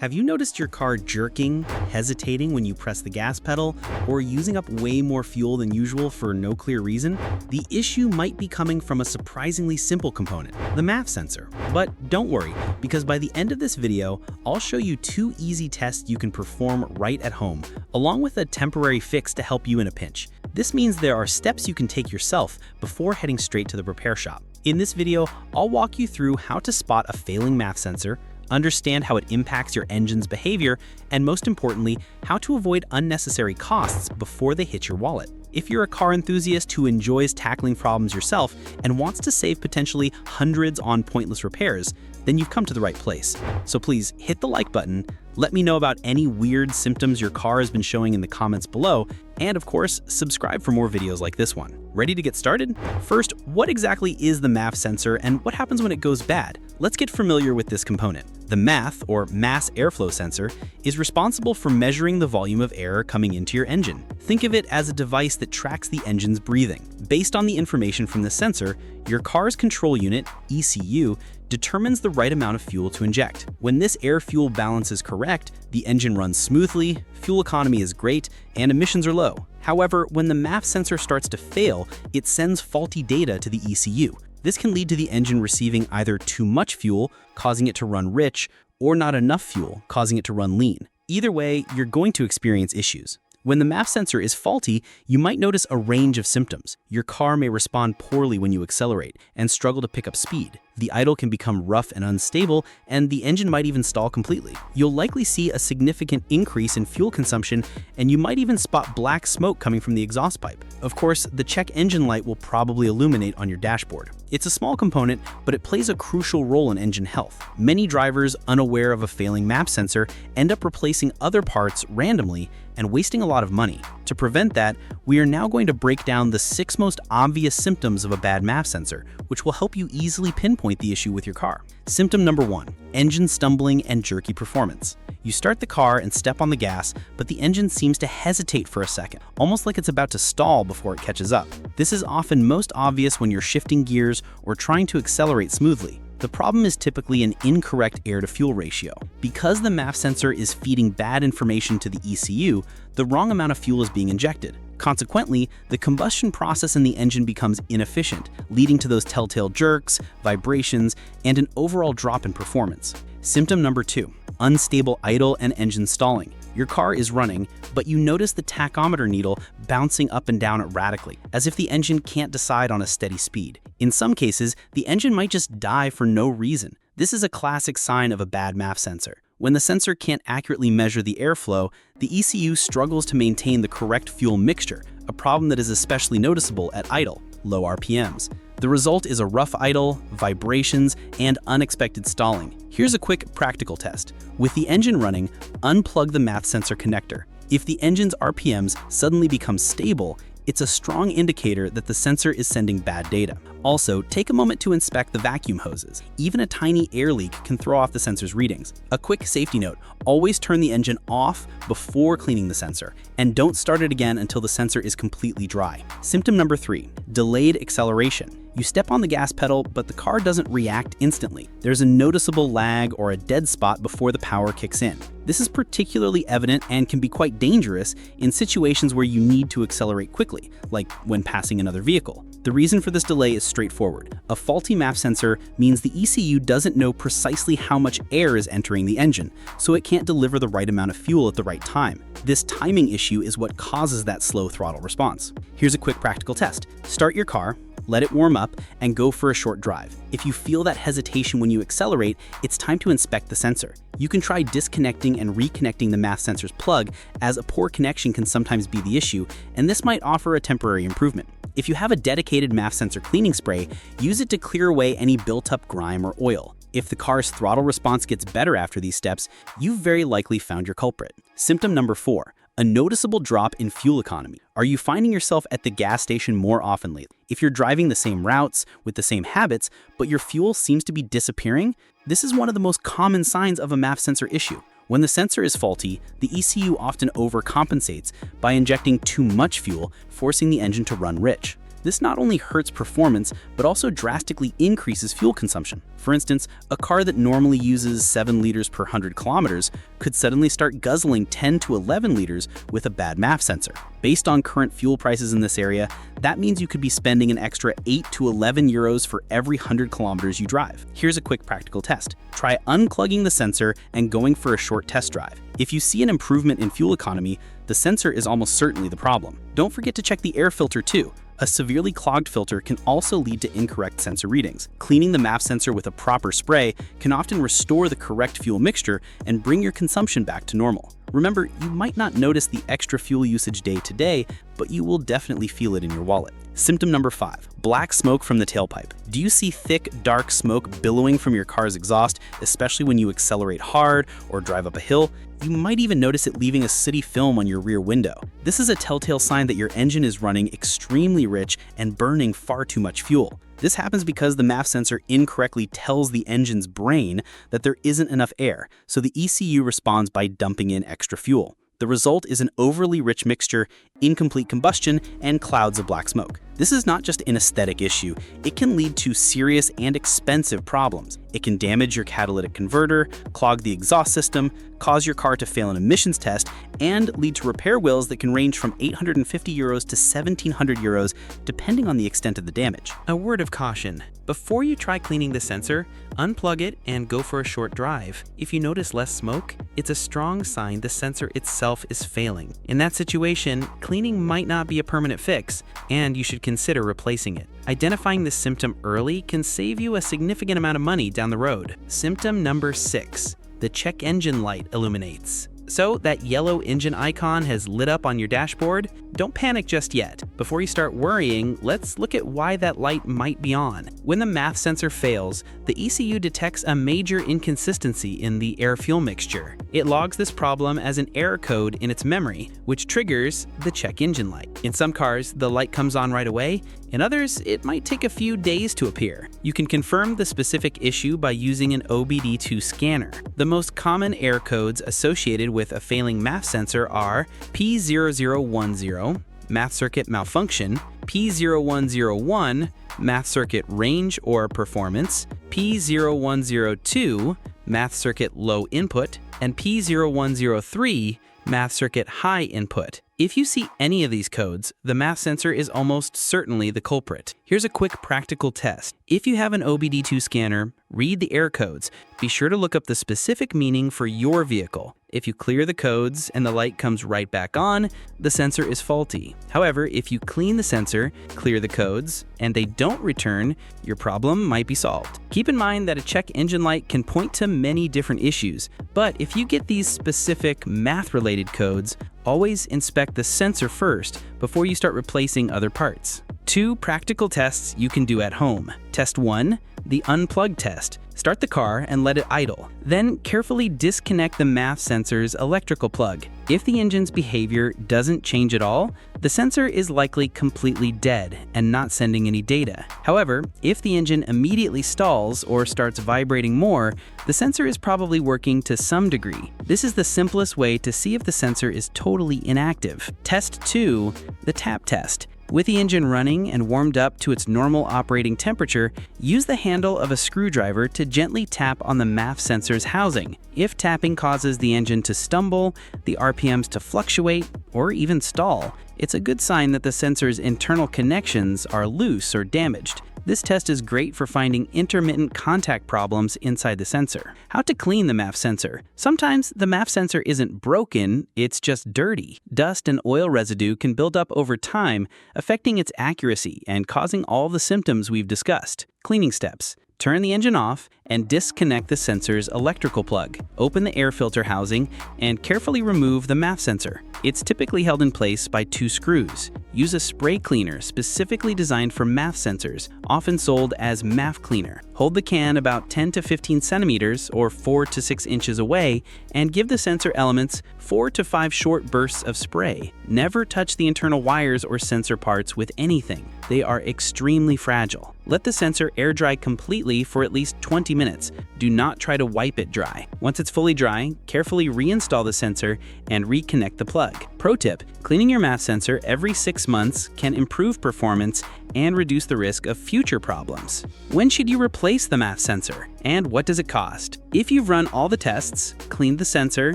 Have you noticed your car jerking, hesitating when you press the gas pedal, or using up way more fuel than usual for no clear reason? The issue might be coming from a surprisingly simple component, the MAF sensor. But don't worry, because by the end of this video, I'll show you 2 easy tests you can perform right at home, along with a temporary fix to help you in a pinch. This means there are steps you can take yourself before heading straight to the repair shop. In this video, I'll walk you through how to spot a failing MAF sensor, understand how it impacts your engine's behavior, and most importantly, how to avoid unnecessary costs before they hit your wallet. If you're a car enthusiast who enjoys tackling problems yourself and wants to save potentially hundreds on pointless repairs, then you've come to the right place. So please hit the like button, let me know about any weird symptoms your car has been showing in the comments below, and of course, subscribe for more videos like this one. Ready to get started? First, what exactly is the MAF sensor and what happens when it goes bad? Let's get familiar with this component. The MAF, or mass airflow sensor, is responsible for measuring the volume of air coming into your engine. Think of it as a device that tracks the engine's breathing. Based on the information from the sensor, your car's control unit, ECU, determines the right amount of fuel to inject. When this air-fuel balance is correct, the engine runs smoothly, fuel economy is great, and emissions are low. However, when the MAF sensor starts to fail, it sends faulty data to the ECU. This can lead to the engine receiving either too much fuel, causing it to run rich, or not enough fuel, causing it to run lean. Either way, you're going to experience issues. When the MAF sensor is faulty, you might notice a range of symptoms. Your car may respond poorly when you accelerate and struggle to pick up speed. The idle can become rough and unstable, and the engine might even stall completely. You'll likely see a significant increase in fuel consumption, and you might even spot black smoke coming from the exhaust pipe. Of course, the check engine light will probably illuminate on your dashboard. It's a small component, but it plays a crucial role in engine health. Many drivers, unaware of a failing MAF sensor, end up replacing other parts randomly and wasting a lot of money. To prevent that, we are now going to break down the 6 most obvious symptoms of a bad MAF sensor, which will help you easily pinpoint the issue with your car. Symptom number 1, engine stumbling and jerky performance. You start the car and step on the gas, but the engine seems to hesitate for a second, almost like it's about to stall before it catches up. This is often most obvious when you're shifting gears or trying to accelerate smoothly. The problem is typically an incorrect air-to-fuel ratio. Because the MAF sensor is feeding bad information to the ECU, the wrong amount of fuel is being injected. Consequently, the combustion process in the engine becomes inefficient, leading to those telltale jerks, vibrations, and an overall drop in performance. Symptom number 2, unstable idle and engine stalling. Your car is running, but you notice the tachometer needle bouncing up and down erratically, as if the engine can't decide on a steady speed. In some cases, the engine might just die for no reason. This is a classic sign of a bad MAF sensor. When the sensor can't accurately measure the airflow, the ECU struggles to maintain the correct fuel mixture, a problem that is especially noticeable at idle, low RPMs. The result is a rough idle, vibrations, and unexpected stalling. Here's a quick practical test. With the engine running, unplug the MAF sensor connector. If the engine's RPMs suddenly become stable, it's a strong indicator that the sensor is sending bad data. Also, take a moment to inspect the vacuum hoses. Even a tiny air leak can throw off the sensor's readings. A quick safety note, always turn the engine off before cleaning the sensor, and don't start it again until the sensor is completely dry. Symptom number 3, delayed acceleration. You step on the gas pedal, but the car doesn't react instantly. There's a noticeable lag or a dead spot before the power kicks in. This is particularly evident and can be quite dangerous in situations where you need to accelerate quickly, like when passing another vehicle. The reason for this delay is straightforward. A faulty MAF sensor means the ECU doesn't know precisely how much air is entering the engine, so it can't deliver the right amount of fuel at the right time. This timing issue is what causes that slow throttle response. Here's a quick practical test. Start your car, let it warm up, and go for a short drive. If you feel that hesitation when you accelerate, it's time to inspect the sensor. You can try disconnecting and reconnecting the MAF sensor's plug, as a poor connection can sometimes be the issue, and this might offer a temporary improvement. If you have a dedicated MAF sensor cleaning spray, use it to clear away any built-up grime or oil. If the car's throttle response gets better after these steps, you've very likely found your culprit. Symptom number 4, a noticeable drop in fuel economy. Are you finding yourself at the gas station more often lately? If you're driving the same routes with the same habits, but your fuel seems to be disappearing, this is one of the most common signs of a MAF sensor issue. When the sensor is faulty, the ECU often overcompensates by injecting too much fuel, forcing the engine to run rich. This not only hurts performance, but also drastically increases fuel consumption. For instance, a car that normally uses 7 liters per 100 kilometers could suddenly start guzzling 10 to 11 liters with a bad MAF sensor. Based on current fuel prices in this area, that means you could be spending an extra 8 to 11 euros for every 100 kilometers you drive. Here's a quick practical test. Try unplugging the sensor and going for a short test drive. If you see an improvement in fuel economy, the sensor is almost certainly the problem. Don't forget to check the air filter too. A severely clogged filter can also lead to incorrect sensor readings. Cleaning the MAF sensor with a proper spray can often restore the correct fuel mixture and bring your consumption back to normal. Remember, you might not notice the extra fuel usage day to day, but you will definitely feel it in your wallet. Symptom number 5, black smoke from the tailpipe. Do you see thick, dark smoke billowing from your car's exhaust, especially when you accelerate hard or drive up a hill? You might even notice it leaving a sooty film on your rear window. This is a telltale sign that your engine is running extremely rich and burning far too much fuel. This happens because the MAF sensor incorrectly tells the engine's brain that there isn't enough air, so the ECU responds by dumping in extra fuel. The result is an overly rich mixture, incomplete combustion, and clouds of black smoke. This is not just an aesthetic issue, it can lead to serious and expensive problems. It can damage your catalytic converter, clog the exhaust system, cause your car to fail an emissions test, and lead to repair bills that can range from 850 euros to 1,700 euros, depending on the extent of the damage. A word of caution. Before you try cleaning the sensor, unplug it and go for a short drive. If you notice less smoke, it's a strong sign the sensor itself is failing. In that situation, cleaning might not be a permanent fix, and you should consider replacing it. Identifying this symptom early can save you a significant amount of money down the road. Symptom number 6, the check engine light illuminates. So that yellow engine icon has lit up on your dashboard? Don't panic just yet. Before you start worrying, let's look at why that light might be on. When the MAF sensor fails, the ECU detects a major inconsistency in the air-fuel mixture. It logs this problem as an error code in its memory, which triggers the check engine light. In some cars, the light comes on right away. In others, it might take a few days to appear. You can confirm the specific issue by using an OBD2 scanner. The most common error codes associated with a failing MAF sensor are P0010, MAF circuit malfunction, P0101, MAF circuit range or performance, P0102, MAF circuit low input, and P0103, MAF circuit high input. If you see any of these codes, the MAF sensor is almost certainly the culprit. Here's a quick practical test. If you have an OBD2 scanner, read the error codes. Be sure to look up the specific meaning for your vehicle. If you clear the codes and the light comes right back on, the sensor is faulty. However, if you clean the sensor, clear the codes, and they don't return, your problem might be solved. Keep in mind that a check engine light can point to many different issues, but if you get these specific MAF-related codes, always inspect the sensor first before you start replacing other parts. 2 practical tests you can do at home. Test 1, the unplug test. Start the car and let it idle. Then carefully disconnect the MAF sensor's electrical plug. If the engine's behavior doesn't change at all, the sensor is likely completely dead and not sending any data. However, if the engine immediately stalls or starts vibrating more, the sensor is probably working to some degree. This is the simplest way to see if the sensor is totally inactive. Test 2, the tap test. With the engine running and warmed up to its normal operating temperature, use the handle of a screwdriver to gently tap on the MAF sensor's housing. If tapping causes the engine to stumble, the RPMs to fluctuate, or even stall, it's a good sign that the sensor's internal connections are loose or damaged. This test is great for finding intermittent contact problems inside the sensor. How to clean the MAF sensor. Sometimes the MAF sensor isn't broken, it's just dirty. Dust and oil residue can build up over time, affecting its accuracy and causing all the symptoms we've discussed. Cleaning steps. Turn the engine off and disconnect the sensor's electrical plug. Open the air filter housing and carefully remove the MAF sensor. It's typically held in place by 2 screws. Use a spray cleaner specifically designed for MAF sensors, often sold as MAF cleaner. Hold the can about 10 to 15 centimeters or 4 to 6 inches away and give the sensor elements 4 to 5 short bursts of spray. Never touch the internal wires or sensor parts with anything. They are extremely fragile. Let the sensor air dry completely for at least 20 minutes. Do not try to wipe it dry. Once it's fully dry, carefully reinstall the sensor and reconnect the plug. Pro tip: cleaning your MAF sensor every 6 months can improve performance and reduce the risk of future problems. When should you replace the MAF sensor, and what does it cost? If you've run all the tests, cleaned the sensor,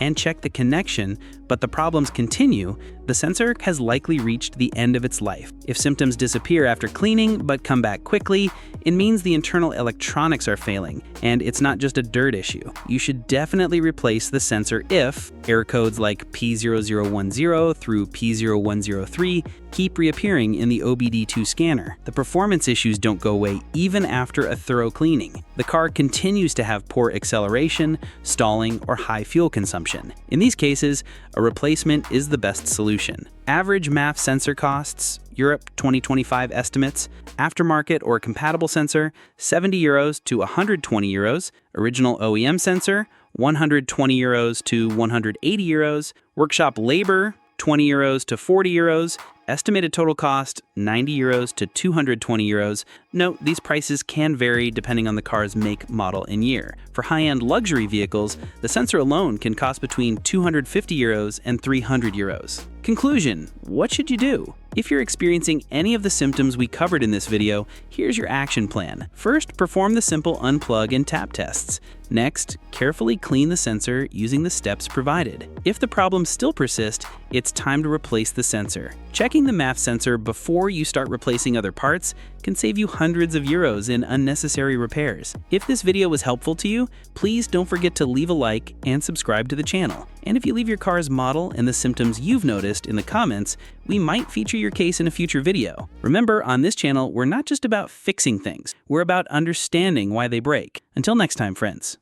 and checked the connection, but the problems continue, the sensor has likely reached the end of its life. If symptoms disappear after cleaning but come back quickly, it means the internal electronics are failing, and it's not just a dirt issue. You should definitely replace the sensor if error codes like P0010 through P0103 keep reappearing in the OBD2 scanner. The performance issues don't go away even after a thorough cleaning. The car continues to have poor acceleration, stalling, or high fuel consumption. In these cases, a replacement is the best solution. Average MAF sensor costs, Europe 2025 estimates, aftermarket or compatible sensor, €70 to €120, original OEM sensor, €120 to €180, workshop labor, €20 to €40, estimated total cost, €90 to €220. Note, these prices can vary depending on the car's make, model, and year. For high-end luxury vehicles, the sensor alone can cost between €250 and €300. Conclusion: what should you do? If you're experiencing any of the symptoms we covered in this video, here's your action plan. First, perform the simple unplug and tap tests. Next, carefully clean the sensor using the steps provided. If the problems still persist, it's time to replace the sensor. Checking the MAF sensor before you start replacing other parts can save you hundreds of euros in unnecessary repairs. If this video was helpful to you, please don't forget to leave a like and subscribe to the channel. And if you leave your car's model and the symptoms you've noticed in the comments, we might feature your case in a future video. Remember, on this channel, we're not just about fixing things, we're about understanding why they break. Until next time, friends.